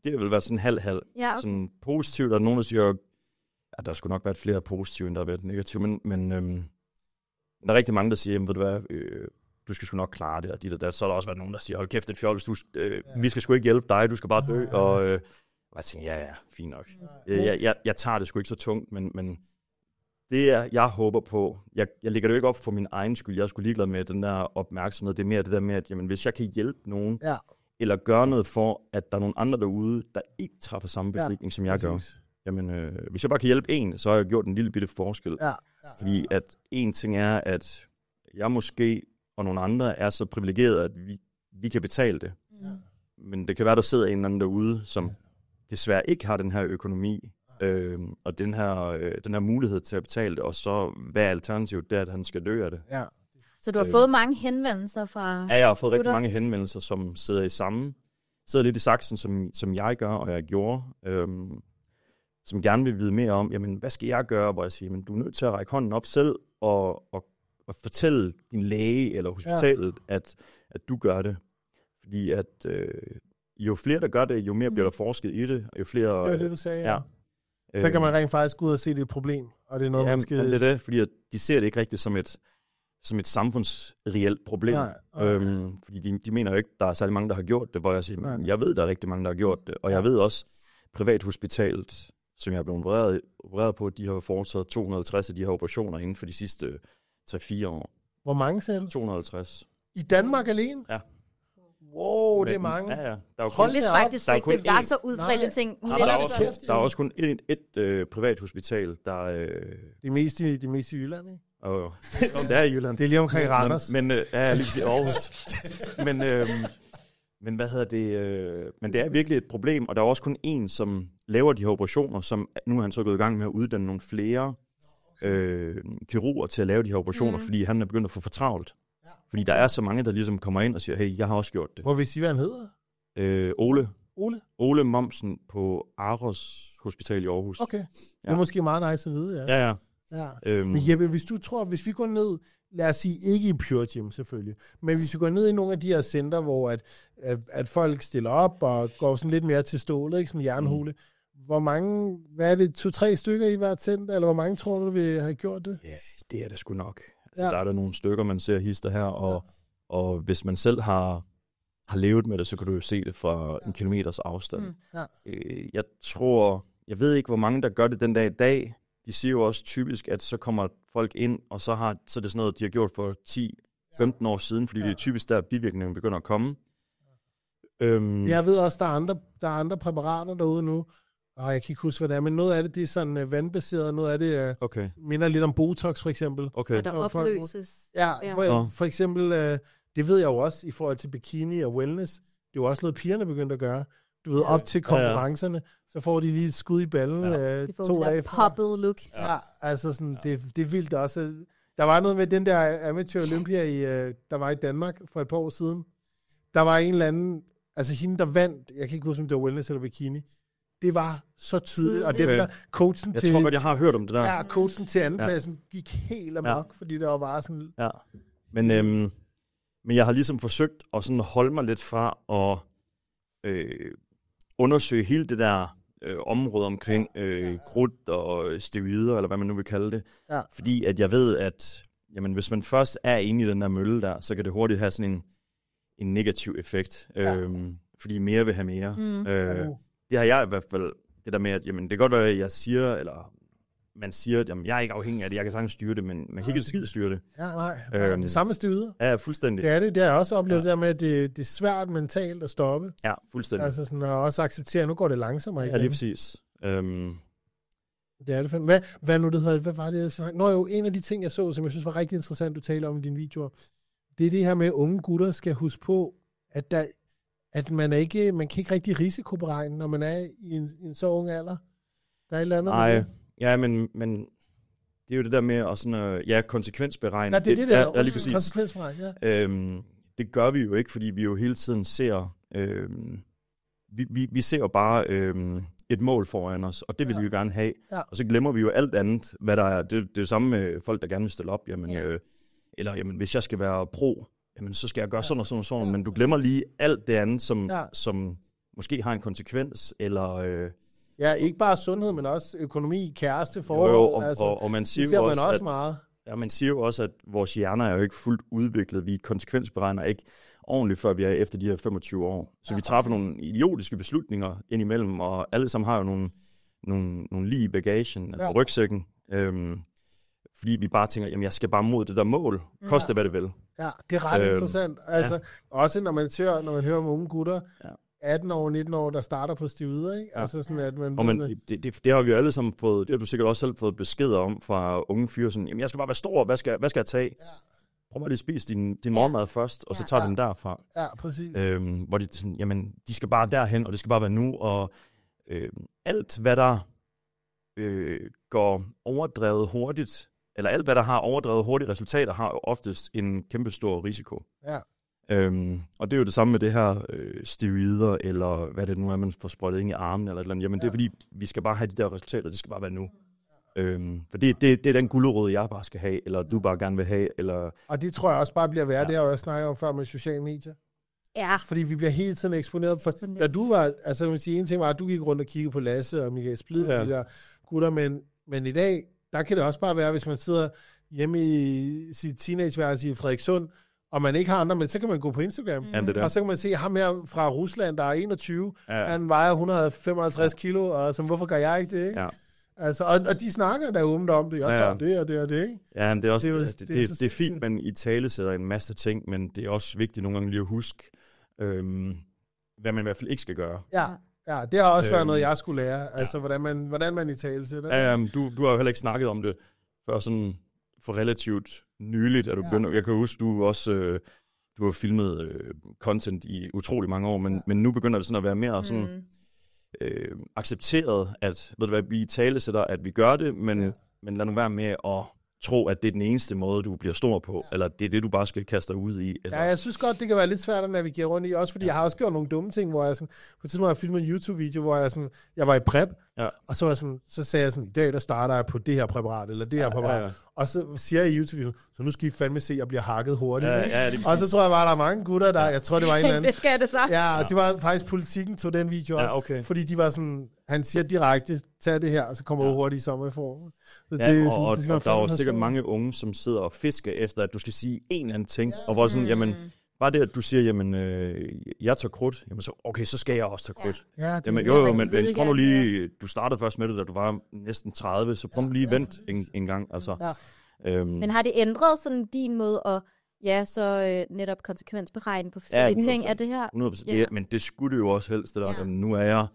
det vil være sådan halv-halv. Ja, okay. Sådan positivt, der er nogen, der siger, at der skulle nok være flere positive, end der har været negative, men der er rigtig mange, der siger, jamen, ved du hvad, du skal sgu nok klare det, og dit og dat. Så er der også været nogen, der siger, hold kæft, det er fjols, vi skal sgu ikke hjælpe dig, du skal bare dø, og jeg tænker, ja, fint nok. Jeg tager det sgu ikke så tungt, men det jeg håber på, jeg lægger det jo ikke op for min egen skyld, jeg er sgu ligeglad med den der opmærksomhed, det er mere det der med, at jamen, hvis jeg kan hjælpe nogen, eller gøre noget for, at der er nogle andre derude, der ikke træffer samme beslutning, som jeg gør. Jamen, hvis jeg bare kan hjælpe en, så har jeg gjort en lille bitte forskel. Fordi at en ting er, at jeg måske og nogle andre er så privilegeret, at vi kan betale det. Men det kan være, der sidder en eller anden derude, som desværre ikke har den her økonomi, og den her mulighed til at betale det, og så hvad alternativet det er, at han skal dø af det. Ja. Så du har fået mange henvendelser fra... Ja, jeg har fået rigtig mange henvendelser, som sidder lidt i saksen, som jeg gør, og jeg gjorde. som gerne vil vide mere om, jamen, hvad skal jeg gøre? Hvor jeg siger, men du er nødt til at række hånden op selv og fortælle din læge eller hospitalet, at du gør det. Fordi at jo flere, der gør det, jo mere bliver der forsket i det. Og jo flere, det er det, du sagde, ja. Så kan man rent faktisk gå ud og se, det er et problem, og det er noget, man skal... det er det, fordi at de ser det ikke rigtigt som et samfundsreelt problem. Nej. Fordi de mener jo ikke, der er særlig mange, der har gjort det, hvor jeg siger, jeg ved, der er rigtig mange, der har gjort det. Og jeg ved også, privathospitalet, som jeg er blevet opereret på, de har foretaget 250 af de her operationer inden for de sidste 3-4 år. Hvor mange selv? 250. I Danmark alene? Ja. Wow, det er mange. Ja. Der er kun, det faktisk ikke, det var så udbredt en ting. Der er også kun et privathospital, der... De meste i Jylland, ikke? Det er i Jylland. Det er lige omkring Randers. Men ja, lige i Aarhus. Men hvad hedder det? Men det er virkelig et problem, og der er også kun én, som laver de her operationer, som nu er han så gået i gang med at uddanne nogle flere kirurger til at lave de her operationer, fordi han er begyndt at få for travlt. Fordi der er så mange, der ligesom kommer ind og siger, hey, jeg har også gjort det. Hvor vil I sige, hvad han hedder? Ole. Ole? Ole Momsen på Aros Hospital i Aarhus. Okay. Det er måske meget nice at vide, ja. Men Jeppe, hvis vi går ned, lad os sige, ikke i Pure Gym selvfølgelig, men hvis vi går ned i nogle af de her center, hvor at folk stiller op og går sådan lidt mere til stålet, ikke sådan en jernhule. Hvor mange, hvad er det, 2-3 stykker i hvert center, eller hvor mange tror du vil have gjort det? Ja, det er det sgu nok. Altså, der er der nogle stykker, man ser hister her, og hvis man selv har levet med det, så kan du jo se det fra en kilometers afstand. Jeg ved ikke, hvor mange, der gør det den dag i dag. De siger jo også typisk, at så kommer folk ind, og så er det sådan noget, de har gjort for 10-15 år siden, fordi det er typisk der, bivirkningen begynder at komme. Jeg ved også, der er andre præparater derude nu, og jeg kan ikke huske, hvad det er, men noget af det er sådan vandbaseret, noget af det minder lidt om Botox for eksempel. Okay. Og der opløses. For eksempel, det ved jeg jo også i forhold til bikini og wellness, det er jo også noget, pigerne begyndte at gøre. Du ved, op til konkurrencerne, så får de lige et skud i ballen. De får 2 dage poppet look. Ja, altså sådan, det er vildt også. Der var noget med den der Amateur Olympia, der var i Danmark for et par år siden. Der var en eller anden, altså hende, der vandt, jeg kan ikke huske, om det var wellness eller bikini. Det var så tydeligt, og det der coachen til... Jeg tror godt, jeg har hørt om det der. Ja, coachen til andenpladsen gik helt amok, fordi der var bare sådan... Ja, men jeg har ligesom forsøgt at sådan holde mig lidt fra at undersøge hele det der område omkring krudt og steroider, eller hvad man nu vil kalde det. Ja. Fordi at jeg ved, at jamen, hvis man først er inde i den der mølle der, så kan det hurtigt have sådan en negativ effekt. Fordi mere vil have mere. Det har jeg i hvert fald, det der med, at jamen, det kan godt være, at jeg siger, eller man siger, at jamen, jeg er ikke afhængig af det, jeg kan sagtens styre det, men man kan ikke skide styre det. Ja, nej. Det samme styret. Ja, fuldstændig. Det er det. Det har jeg også oplevet der med, at det er svært mentalt at stoppe. Ja, fuldstændig. Altså sådan at også acceptere, at nu går det langsommere igen. Ja, lige præcis. Det er det fandme. Hvad nu det hedder? Hvad var det? Nå jo, en af de ting, jeg så, som jeg synes var rigtig interessant, du taler om i dine videoer, det er det her med, at unge gutter skal huske på, at man kan ikke rigtig risikoberegne, når man er i en så ung alder. Der er et eller andet. Nej, ja, men det er jo det der med at sådan, konsekvensberegne. Nej, det er det der. Ja, lige præcis. Konsekvensberegne, ja. Det gør vi jo ikke, fordi vi jo hele tiden ser, vi ser jo bare et mål foran os, og det vil vi jo gerne have. Ja. Og så glemmer vi jo alt andet, hvad der er. Det er det samme med folk, der gerne vil stille op. Jamen, eller hvis jeg skal være pro, jamen, så skal jeg gøre sådan og sådan og sådan, men du glemmer lige alt det andet, som måske har en konsekvens, eller... Ja, ikke bare sundhed, men også økonomi, kæreste, forhold. Og man siger jo også, også meget. Ja, man siger jo også, at vores hjerner er jo ikke fuldt udviklet. Vi konsekvensberegner ikke ordentligt, før vi er efter de her 25 år. Så vi træffer nogle idiotiske beslutninger indimellem, og alle sammen har jo nogle lige i bagagen, på rygsækken. Fordi vi bare tænker, jamen jeg skal bare mod det der mål, koste hvad det vil. Ja, det er ret interessant. Altså, også når man hører om unge gutter, 18 år, 19 år, der starter på steroider, ikke? Ja. Altså sådan, at man... Det har vi jo alle sammen fået, det har du sikkert også selv fået beskeder om fra unge fyre, sådan, jamen jeg skal bare være stor, hvad skal jeg tage? Ja. Prøv bare lige at spise din morgenmad først, og så tager den derfra. Ja, præcis. Hvor de sådan, jamen de skal bare derhen, og det skal bare være nu, og alt hvad der går overdrevet hurtigt, eller alt hvad der har overdrevet hurtige resultater, har jo oftest en kæmpe stor risiko. Ja. Og det er jo det samme med det her steroider, eller hvad det nu er, man får sprøjtet ind i armen, eller et eller andet. Jamen, det er fordi, vi skal bare have de der resultater, det skal bare være nu. For det er den gulerod, jeg bare skal have, eller du bare gerne vil have. Eller... Og det tror jeg også bare bliver værd, det har jeg snakket om før med sociale medier. Ja. Fordi vi bliver hele tiden eksponeret for, da du var, altså man sige, en ting var, at du gik rundt og kiggede på Lasse og Michael Splid, de der gutter, men i dag, der kan det også bare være, hvis man sidder hjemme i sit teenageværelse i Frederikssund, og man ikke har andre, men så kan man gå på Instagram, og så kan man se ham her fra Rusland, der er 21, han vejer 155 kilo, og så hvorfor gør jeg ikke det, ikke? Ja. Altså, og de snakker der åbent om det, jeg tager det og det og det, ikke? Ja, men det er også det er fint, man i tale sætter en masse ting, men det er også vigtigt nogle gange lige at huske, hvad man i hvert fald ikke skal gøre. Ja, det har også været noget, jeg skulle lære, altså hvordan man i tale sætter. Ja, du har jo heller ikke snakket om det før sådan for relativt nyligt, at du begynder. Jeg kan huske, du også du har filmet content i utrolig mange år, men nu begynder det sådan at være mere sådan accepteret, at ved du hvad, vi i tale sætter, at vi gør det, men lad nu være med at tro, at det er den eneste måde, du bliver stor på, eller det er det, du bare skal kaste dig ud i. Eller... Ja, jeg synes godt, det kan være lidt svært at navigere rundt i, også fordi jeg har også gjort nogle dumme ting, hvor jeg sådan, på tidspunkt har jeg filmet en YouTube-video, hvor jeg var i prep, og så sagde jeg sådan, i dag der starter jeg på det her præparat, eller det her præparat, og så siger jeg i YouTube-videoen, så nu skal I fandme se, at jeg bliver hakket hurtigt. Og så tror jeg bare, der er mange gutter, jeg tror, det var en eller anden. Det skal det så. Ja, det var faktisk Politikken tog den video op, fordi de var sådan, han siger direkte, tag det her, og så kommer du hurtigt i sommerform. Og der er jo sikkert mange unge, som sidder og fisker efter, at du skal sige en eller anden ting, og hvor sådan, jamen, bare det, at du siger, jamen, jeg tager krudt, jamen, så, okay, så skal jeg også tage krudt. Ja, jamen, men prøv nu lige, du startede først med det, da du var næsten 30, så prøv lige vent en gang, altså. Men har det ændret sådan din måde at, så netop konsekvensberegne på forskellige ting af det her? 100%, men det skulle det jo også helst, det der, jamen, nu er jeg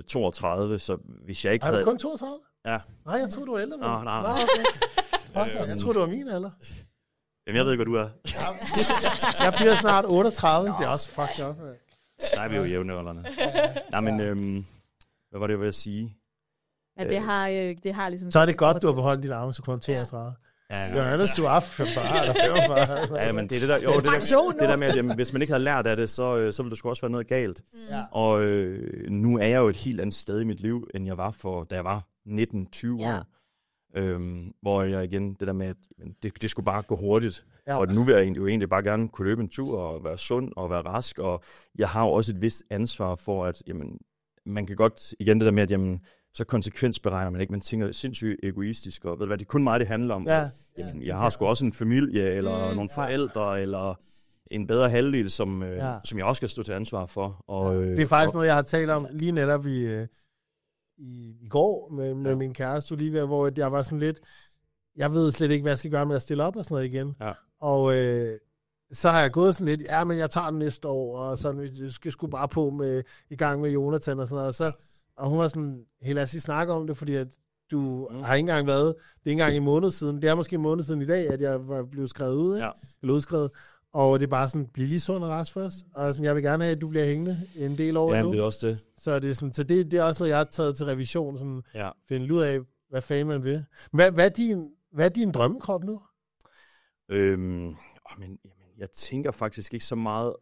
32, så hvis jeg ikke havde... Er du kun 32? Ja. Nej, jeg troede, du var ældre. Nej. Okay. Jeg troede, du var min alder. Jamen, jeg ved ikke, hvad du er. Jeg bliver snart 38. Det er også fucked up. Så er vi jo jævnaldrende. Nej, men hvad var det, jeg ville sige? Ja, det har ligesom... Så er det godt, du har beholdt dine arme, så kun 32. Ja, ellers du er 45 eller 45. Ja, men det er det der, det der med, at jamen, hvis man ikke havde lært af det, så ville der sgu også være noget galt. Og nu er jeg jo et helt andet sted i mit liv, end jeg var da jeg var 19-20 år. Hvor jeg igen, det der med, at det skulle bare gå hurtigt. Og nu vil jeg jo egentlig bare gerne kunne løbe en tur og være sund og være rask. Og jeg har jo også et vist ansvar for, at jamen, man kan godt, igen det der med, at jamen, så konsekvensberegner man ikke. Man tænker sindssygt egoistisk, og ved du hvad, det er kun mig, det handler om. Jamen, jeg har sgu også en familie, eller nogle forældre, eller en bedre halvdel, som jeg også skal stå til ansvar for. Og, det er faktisk noget, jeg har talt om lige netop i går med min kæreste Olivia, hvor jeg var sådan lidt, jeg ved slet ikke, hvad jeg skal gøre med at stille op og sådan noget igen. Og så har jeg gået sådan lidt, men jeg tager den næste år, og så jeg skal sgu bare på i gang med Jonathan og sådan noget. Og hun var sådan, lad os lige snakke om det, fordi at du har ikke engang været, det er ikke engang en måned siden, det er måske en måned siden i dag, at jeg var blevet skrevet ud, eller udskrevet, og det er bare sådan, bliv lige sund og rask for os, og sådan, jeg vil gerne have, at du bliver hængende en del år nu. Ja, det er også det. Så det er sådan, så det er også noget, jeg har taget til revision, sådan, finde ud af, hvad fanden man vil. Hvad er din drømmekrop nu? Men jeg tænker faktisk ikke så meget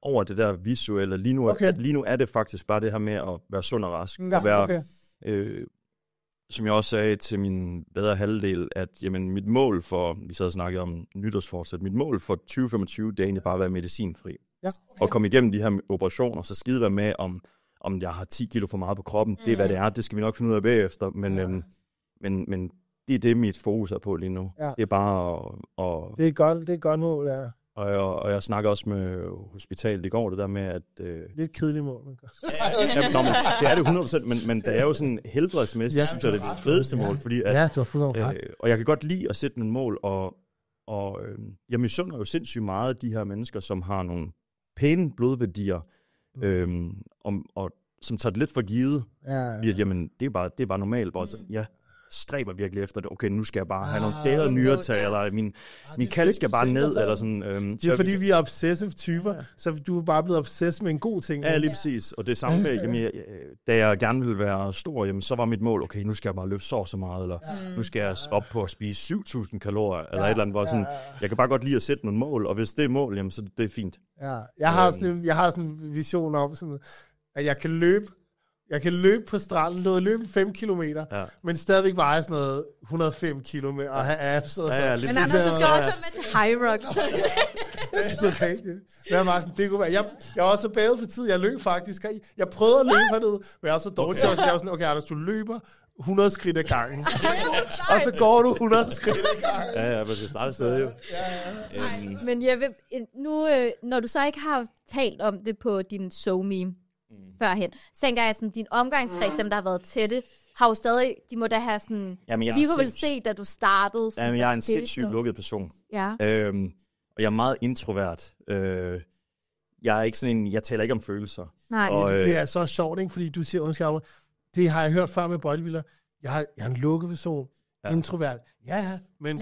over det der visuelle. Lige nu er det faktisk bare det her med at være sund og rask. Som jeg også sagde til min bedre halvdel, at jamen, mit mål for, vi sad og snakkede om nytårsforsæt, mit mål for 2025, det er egentlig bare at være medicinfri. Og komme igennem de her operationer, så skide være med, om jeg har 10 kilo for meget på kroppen. Det er, hvad det er. Det skal vi nok finde ud af bagefter. Men det er det, mit fokus er på lige nu. Det er bare at... Det er et godt mål, ja. Og jeg snakker også med hospitalet i går, det der med, at... Lidt kedeligt mål. Men det er det 100%, men det er jo sådan helbredsmæssigt, så det er det fedeste mål, fordi at... du har fuldstændig ret. Og jeg kan godt lide at sætte en mål, og jeg misunder jo sindssygt meget de her mennesker, som har nogle pæne blodværdier, og som tager det lidt for givet, at jamen, det er bare normalt. Bare sådan, stræber virkelig efter det. Okay, nu skal jeg bare have nogle bedre nyretag, eller min kalk skal bare ned, eller sådan. Det er fordi, vi er obsessive typer, så du er bare blevet obsessed med en god ting. Ja, lige præcis. Og det samme med, jamen, da jeg gerne ville være stor, jamen, så var mit mål, okay, nu skal jeg bare løfte så meget, eller nu skal jeg op på at spise 7.000 kalorier, eller et eller andet, hvor sådan, jeg kan bare godt lide at sætte nogle mål, og hvis det er mål, jamen, så det er fint. Ja, jeg har sådan en vision om, sådan, at jeg kan løbe på stranden, løbe 5 kilometer, men stadigvæk veje sådan noget 105 kilo og have abs. Og men Anders, du skal også være med til High Rocks. Det er rigtigt. Det kunne være. Jeg er også så bagud for tid. Jeg løb faktisk. Jeg prøvede at løbe hernede, men jeg er så dårlig til at lave sådan, okay, Anders, du løber 100 skridt ad gangen. Og så går du 100 skridt ad gangen. Ja, men det starter stadig jo. Men jeg vil, nu, når du så ikke har talt om det på din SoMe førhen, så tænker jeg, sådan, din omgangskreds, dem der har været tætte, har jo stadig, de må da have sådan, de kunne vel se, da du startede. Sådan, jamen, jeg er en sindssygt lukket person. Ja. Og jeg er meget introvert. Jeg er ikke sådan en, jeg taler ikke om følelser. Nej. Og, det er så sjovt, ikke? Fordi du siger, undskyld, det har jeg hørt før med bodybuilder. Jeg er en lukket person. Ja. Introvert. Ja, men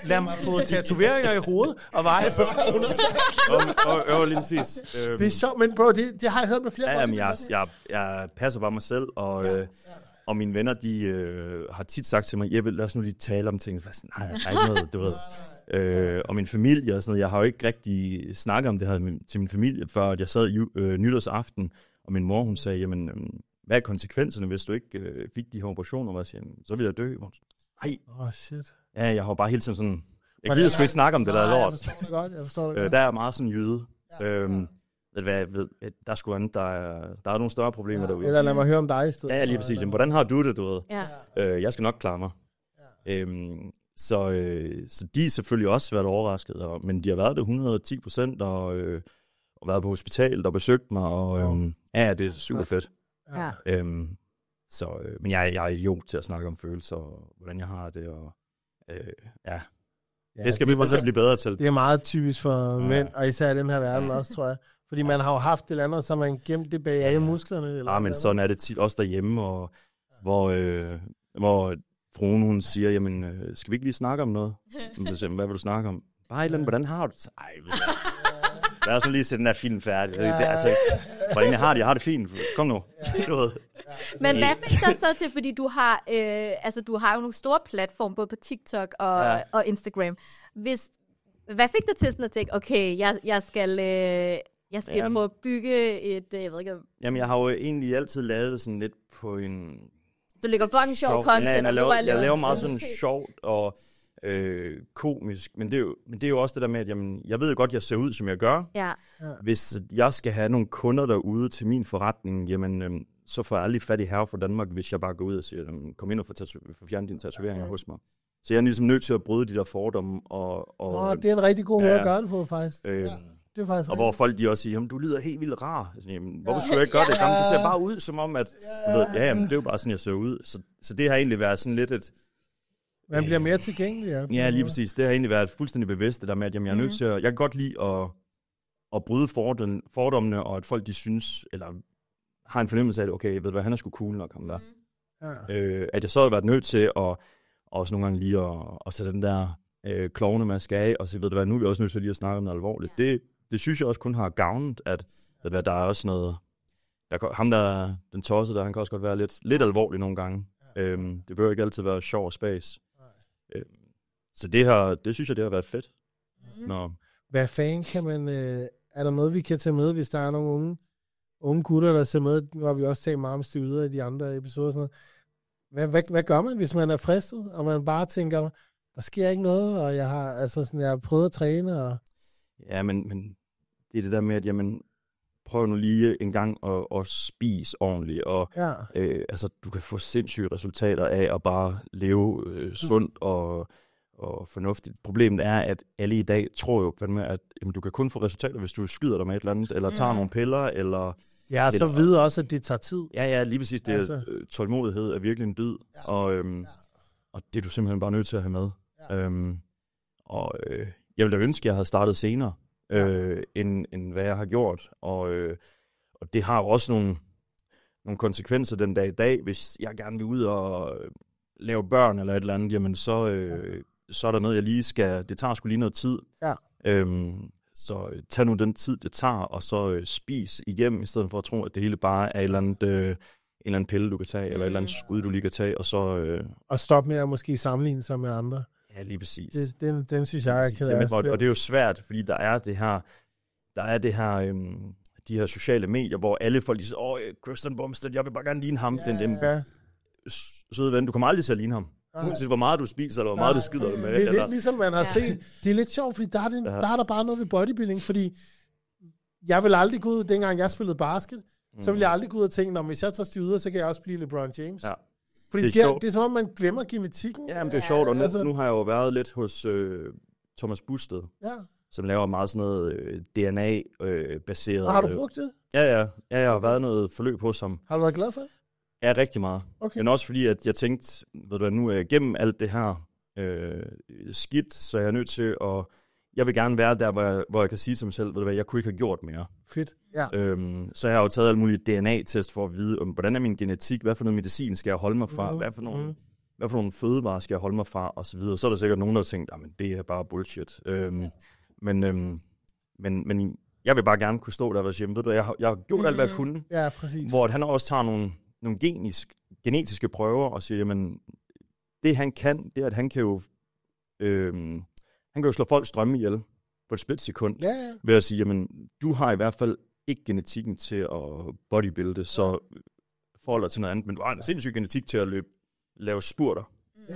lad mig få tatoveringer i hovedet og veje 400. Lige præcis. Det er sjovt, men bro, det har jeg hørt med flere gange. Jeg passer bare mig selv, og mine venner, de har tit sagt til mig, Jeppe, lad os nu lige tale om ting. Nej, der er ikke noget, du ved. Og min familie og sådan noget, jeg har jo ikke rigtig snakket om det her til min familie, før at jeg sad nytårsaften, og min mor, hun sagde, jamen, hvad er konsekvenserne, hvis du ikke fik de her operationer? Og jeg siger, så vil jeg dø. Nej. Shit. Ja, jeg har bare hele tiden sådan, jeg gider sgu ikke snakke om det der lort. Jeg forstår det godt. Der er meget sådan jyde. Der er sgu andet, der er nogle større problemer derude. Eller lad mig høre om dig i stedet. Ja, lige præcis. Jamen, hvordan har du det, du ved? Ja. Jeg skal nok klare mig. Ja. Så de er selvfølgelig også været overrasket, men de har været det 110% og været på hospitalet og besøgt mig, og det er super fedt. Ja. Men jeg er idiot til at snakke om følelser, og hvordan jeg har det, og det skal vi bare blive bedre til. Det er meget typisk for mænd, og især i den her verden også, tror jeg. Fordi man har jo haft det eller andet, så man gemt det bag alle musklerne. Eller men sådan er det tit også derhjemme, og hvor fruen, hun siger, jamen, skal vi ikke lige snakke om noget? Hvad vil du snakke om? Bare et eller andet, hvordan har du det? Ej, lad os nu lige se den her film færdig. Hvordan jeg har det? Jeg har det fint. Kom nu. Men hvad fik dig så til, fordi du har, du har jo nogle store platforme, både på TikTok og Instagram. Hvad fik dig til sådan at tænke, okay, jeg skal prøve at bygge et, jeg ved ikke om... Jamen, jeg har jo egentlig altid lavet det sådan lidt på en... Du lægger fucking sjov content. Jeg laver meget sådan sjovt og komisk, men det er jo også det der med, at jamen, jeg ved jo godt, at jeg ser ud, som jeg gør. Ja. Hvis jeg skal have nogle kunder derude til min forretning, jamen, så får jeg aldrig fat i Herre for Danmark, hvis jeg bare går ud og siger, kom ind og få fjernet dine tatoveringer hos mig. Så jeg er ligesom nødt til at bryde de der fordomme. Det er en rigtig god måde at gøre det på, faktisk. Det er faktisk og hvor folk de også siger, du lyder helt vildt rar. Jamen, hvorfor skulle jeg ikke gøre det? Jamen, det ser bare ud som om, at jamen, det er jo bare sådan, jeg ser ud. Så det har egentlig været sådan lidt et... Man bliver mere tilgængelig, ja. Lige præcis. Det har egentlig været fuldstændig bevidst, det der med, at jamen, jeg er nødt til at... Jeg kan godt lide at bryde fordommene, og at folk de synes, eller har en fornemmelse af, at okay, ved du hvad, han er sgu cool nok, ham der. At jeg så har været nødt til at også nogle gange lige at sætte den der klovnemaske af, og så ved du hvad, nu er vi også nødt til lige at snakke om noget alvorligt. Det synes jeg også kun har gavnet, at der er også noget... Ham der, den tosse der, han kan også godt være lidt alvorlig nogle gange. Det behøver ikke altid være sjov og spas. Så det synes jeg, det har været fedt. Hvad fanden kan man... er der noget, vi kan tage med, hvis der er nogle unge gutter, der ser med? Nu har vi også talt meget om styret i de andre episoder. Sådan noget. Hvad gør man, hvis man er fristet, og man bare tænker, der sker ikke noget, og jeg har prøvet at træne? Og... Ja, men det er det der med, at jamen, prøv nu lige en gang at spise ordentligt, og du kan få sindssyge resultater af at bare leve sundt og fornuftigt. Problemet er, at alle i dag tror jo fandme, at jamen, du kan kun få resultater, hvis du skyder dig med et eller andet, eller tager nogle piller, eller... Ja, så ved også, at det tager tid. Ja, lige præcis. Det tålmodighed er virkelig en dyd, og det er du simpelthen bare nødt til at have med. Jeg ville da ønske, at jeg havde startet senere, end hvad jeg har gjort, og det har jo også nogle konsekvenser den dag i dag, hvis jeg gerne vil ud og lave børn eller et eller andet, jamen så er der noget, jeg lige skal... Det tager sgu lige noget tid. Ja. Så tag nu den tid, det tager, og så spis igennem, i stedet for at tro, at det hele bare er en eller anden pille, du kan tage, eller et eller andet skud, du lige kan tage, og så... Og stop med at måske sammenligne sig med andre. Ja, lige præcis. Den synes jeg er ked af. Og det er jo svært, fordi der er det her... de her sociale medier, hvor alle folk siger, Christian Bumstead, jeg vil bare gerne ligne ham. Ja. Søde ven, du kommer aldrig til at ligne ham. Uanset hvor meget du spiser, eller hvor meget du skider med. Det er lidt ligesom man har set. Det er lidt sjovt, fordi der er der bare noget ved bodybuilding, fordi jeg vil aldrig gå ud, dengang jeg spillede basket, så vil jeg aldrig gå ud og tænke, hvis jeg tager stiv ud, så kan jeg også blive LeBron James. Ja. Fordi det er som om, man glemmer genetikken. Ja, men det er sjovt, og nu har jeg jo været lidt hos Thomas Busted, som laver meget sådan noget DNA-baseret. Og har du brugt det? Ja, jeg har været noget forløb hos ham. Har du været glad for det? Ja, rigtig meget. Okay. Men også fordi, at jeg tænkte, nu er jeg gennem alt det her skidt, så jeg er nødt til at... Jeg vil gerne være der, hvor jeg kan sige til mig selv, jeg kunne ikke have gjort mere. Fedt, ja. Så jeg har jo taget alle mulige DNA-test for at vide, hvordan er min genetik, hvad for noget medicin skal jeg holde mig fra, hvad for nogle fødevarer skal jeg holde mig fra, og så videre. Så er der sikkert nogen, der har tænkt, men det er bare bullshit. Men jeg vil bare gerne kunne stå der og sige, jeg har gjort alt, hvad jeg kunne. Ja, præcis. Hvor han også tager nogle genetiske prøver og siger, jamen, det han kan, det er, at han kan jo slå folks drømme ihjel på et splitsekund. Ja. Ved at sige, jamen, du har i hvert fald ikke genetikken til at bodybuilde, så forhold dig til noget andet, men du har en sindssyg genetik til at lave spurter.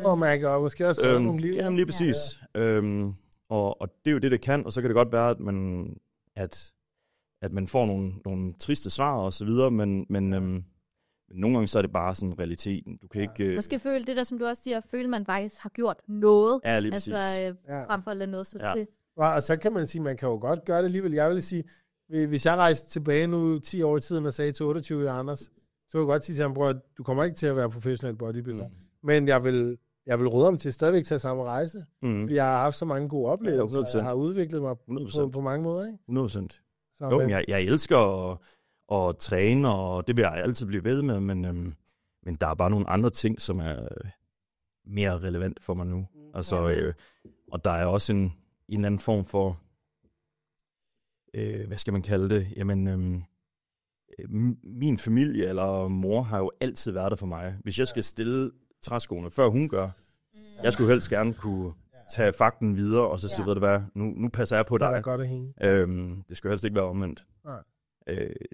Oh my god, måske også nogle liv. Jamen lige præcis. Og det er jo det kan, og så kan det godt være, at man får nogle triste svar og så videre, men nogle gange så er det bare sådan realiteten. Du kan ikke... Måske føle det der, som du også siger, føle man faktisk har gjort noget. Ja, lige præcis. Frem for at lade noget så til. Og så kan man sige, man kan jo godt gøre det alligevel. Jeg vil sige, hvis jeg rejste tilbage nu 10 år i tiden og sagde til 28 Anders, så vil jeg godt sige til ham, bror, du kommer ikke til at være professionel bodybuilder. Men jeg vil råde ham til stadigvæk tage samme rejse. Fordi jeg har haft så mange gode oplevelser, og jeg har udviklet mig på mange måder. Ikke? 100%. Jo, jeg elsker at træne, og det vil jeg altid blive ved med, men der er bare nogle andre ting, som er mere relevant for mig nu. Og der er også en eller anden form for, hvad skal man kalde det? Jamen, min familie eller mor har jo altid været der for mig. Hvis jeg skal stille træskoene, før hun gør, jeg skulle helst gerne kunne tage fakten videre, og så sige, ved du hvad, nu passer jeg på dig. Det er godt at hænge. Det skal helst ikke være omvendt.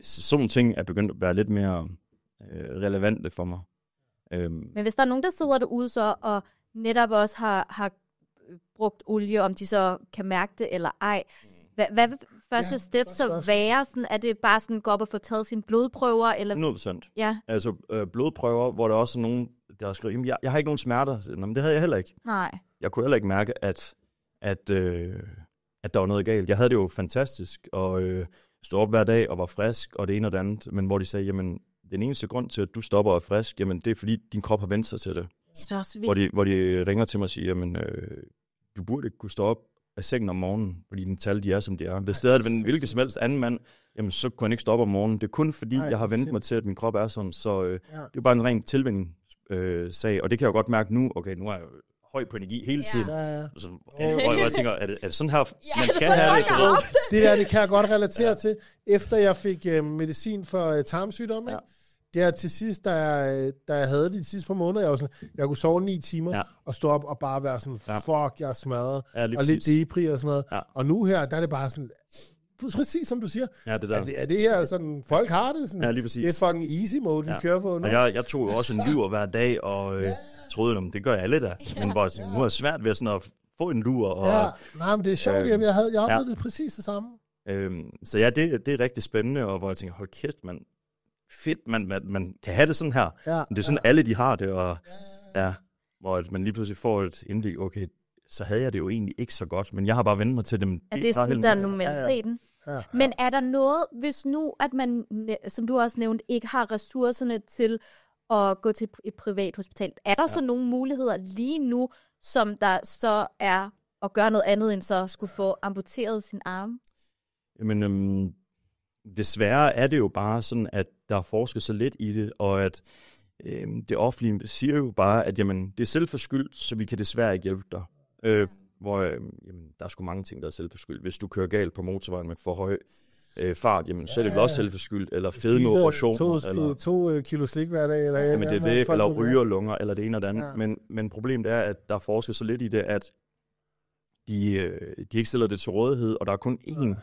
Sådan nogle ting er begyndt at være lidt mere relevante for mig. Men hvis der er nogen, der sidder derude så, og netop også har brugt olie, om de så kan mærke det eller ej, hvad vil første step så være? Sådan, er det bare sådan, gå op og få taget sine blodprøver? Eller? 100%. Ja. Altså blodprøver, hvor der også er nogen, der har skrevet, jeg har ikke nogen smerter. Men det havde jeg heller ikke. Nej. Jeg kunne heller ikke mærke, at der var noget galt. Jeg havde det jo fantastisk, og stod op hver dag og var frisk, og det ene og det andet. Men hvor de sagde, jamen, den eneste grund til, at du stopper og er frisk, jamen, det er fordi, din krop har vendt sig til det. Det er også hvor de ringer til mig og siger, jamen, du burde ikke kunne stå op af sengen om morgenen, fordi dine tal, de er, som de er. Hvis det er en hvilken som helst anden mand, jamen, så kunne han ikke stoppe om morgenen. Det er kun fordi, jeg har vendt mig til, at min krop er sådan. Så det er bare en ren tilvænning sag. Og det kan jeg jo godt mærke nu. Okay, nu er jeg høj på energi hele tiden. Og jeg tænker, er det sådan her, man skal have det? Det kan jeg godt relatere til. Efter jeg fik medicin for tarmsygdomme, det er til sidst, da jeg havde det de sidste par måneder, jeg kunne sove 9 timer og stå op og bare være sådan, fuck, jeg er smadret, og lidt depri og sådan noget. Ja. Og nu her, der er det bare sådan, præcis som du siger, er det her sådan, folk har det sådan, det er fucking easy mode, vi kører på nu. Og jeg tog jo også en lur hver dag, og troede, det gør alle da. Men bare sådan, nu er det svært ved sådan at få en lur. Og, nej, men det er sjovt, jeg havde det præcis det samme. Så ja, det er rigtig spændende, og hvor jeg tænker, hold kæft, fedt, man kan have det sådan her. Ja, det er sådan, alle de har det, og hvor man lige pludselig får et indblik, okay, så havde jeg det jo egentlig ikke så godt, men jeg har bare vendt mig til dem. Det er sådan, der er normaliteten. Ja. Men er der noget, hvis nu, at man, som du også nævnte, ikke har ressourcerne til at gå til et privat hospital, er der så nogle muligheder lige nu, som der så er at gøre noget andet, end så skulle få amputeret sin arm? Jamen, desværre er det jo bare sådan, at der er forsket så lidt i det, og at det offentlige siger jo bare, at jamen, det er selvforskyldt, så vi kan desværre ikke hjælpe dig. Hvor jamen, der er sgu mange ting, der er selvforskyldt. Hvis du kører galt på motorvejen med for høj fart, jamen, så er det vel også selvforskyldt, eller fedmeoperationer. Eller 2 kilo slik hver dag. Eller, jamen, det er det, eller rygerlunger, eller det ene og det andet. Ja. Men problemet er, at der er forsket så lidt i det, at de ikke stiller det til rådighed, og der er kun én,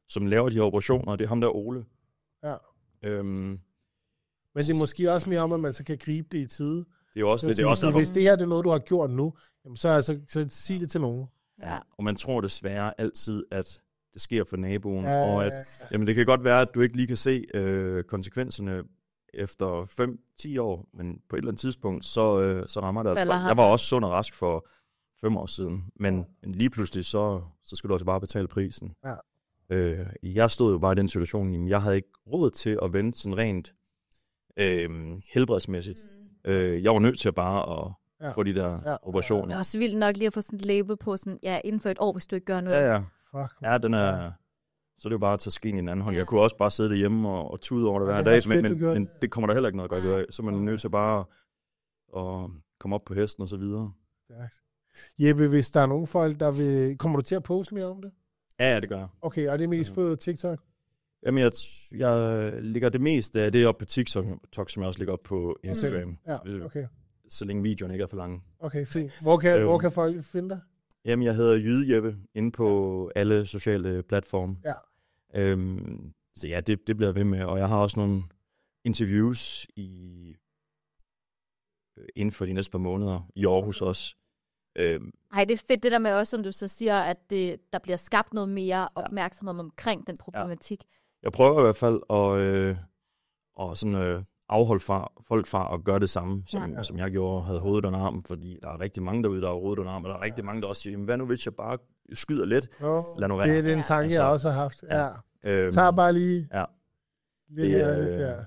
som laver de her operationer, og det er ham der Ole. Ja. Men det er måske også mere om, at man så kan gribe det i tide. Det er jo også det. Er også hvis det her det er noget, du har gjort nu, jamen, så sig det til nogen. Ja. Og man tror desværre altid, at det sker for naboen, og at jamen, det kan godt være, at du ikke lige kan se konsekvenserne efter 5-10 år, men på et eller andet tidspunkt, så rammer det. Jeg var også sund og rask for 5 år siden, men lige pludselig, så skal du også bare betale prisen. Ja. Jeg stod jo bare i den situation, at jeg havde ikke råd til at vente sådan rent helbredsmæssigt. Jeg var nødt til at bare at få de der operationer. Det er også vildt nok lige at få sådan et label på sådan, inden for et år, hvis du ikke gør noget. Ja. Ja, den er... Så er det jo bare at tage skeen i en anden hånd. Jeg kunne også bare sidde derhjemme og tude over det hver dag, men det kommer der heller ikke noget godt gøre af. Så er man nødt til bare at komme op på hesten og så videre. Stærkt. Jeppe, hvis der er nogen folk, der vil... Kommer du til at poste mere om det? Ja, det gør jeg. Okay, og det er mest på TikTok? Jamen, jeg lægger det meste af det op på TikTok, som jeg også lægger op på Instagram. Ja, okay. Så længe videoen ikke er for lange. Okay, fint. Hvor kan folk finde dig? Jamen, jeg hedder Jyde Jeppe inde på alle sociale platforme. Ja. Så ja, det bliver jeg ved med. Og jeg har også nogle interviews inden for de næste par måneder i Aarhus også. Ej, det er fedt det der med også, som du så siger, at der bliver skabt noget mere opmærksomhed omkring den problematik. Ja. Jeg prøver i hvert fald at sådan, afholde folk fra at gøre det samme, som jeg gjorde, havde hovedet under armen, fordi der er rigtig mange derude, der har hovedet under armen, og der er rigtig mange, der også siger, hvad nu hvis jeg bare skyder lidt? Lad nu være. Det er den tanke, jeg også har haft. Ja. Tag bare lige... Ja.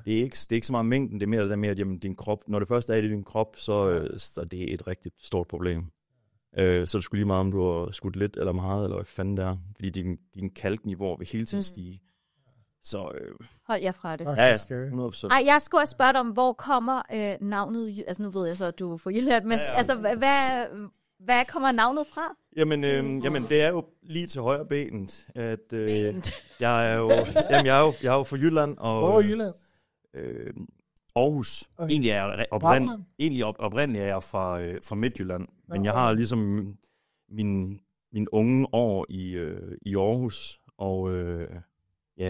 Det er ikke så meget mængden, det er mere det der med, at jamen, din krop, når det først er i din krop, så det er et rigtig stort problem. Så det skulle lige meget, om du har skudt lidt eller meget, eller hvad fanden det er, fordi din kalkniveau vil hele tiden stige. Så, hold jer fra det. Ja, 100%. Ej, jeg skulle også spørge dig om, hvor kommer navnet, altså nu ved jeg så, at du er fra Jylland, men altså, hvad kommer navnet fra? Jamen, det er jo lige til højre benet, at jeg er jo fra Jylland. Og, hvor er Jylland? Aarhus. Okay. Egentlig oprindeligt er jeg fra Midtjylland, men jeg har ligesom min unge år i Aarhus, og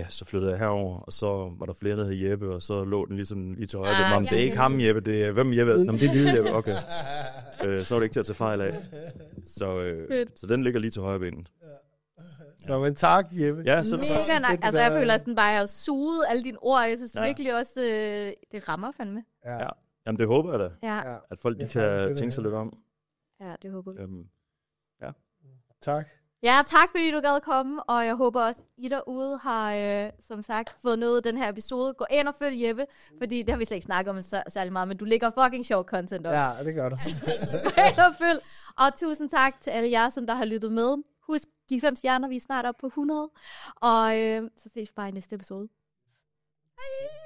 så flyttede jeg herover, og så var der flere, der hed Jeppe, og så lå den ligesom lige til højre. Det er ikke ham Jeppe, det er hvem Jeppe? Nå, det er lille Jeppe, okay. Så var det ikke til at tage fejl af. Så den ligger lige til højre benet. Nå, men tak, Jeppe. Ja, så mega nok. Altså, jeg føler sådan bare, at jeg har suget alle dine ord. Jeg synes virkelig også, det rammer fandme. Ja. Jamen, det håber jeg da. Ja. At folk de kan tænke sig lidt om. Ja, det håber vi. Ja. Tak. Ja, tak fordi du gad komme, og jeg håber også, I derude har, som sagt, fået noget af den her episode. Gå ind og følg Jeppe, fordi det har vi slet ikke snakket om særlig meget, men du lægger fucking sjov content op. Ja, det gør du. Gå ind og følg. Og tusind tak til alle jer, som der har lyttet med. Husk, giv 5 stjerner, vi er snart op på 100. Og så ses vi bare i næste episode. Hej!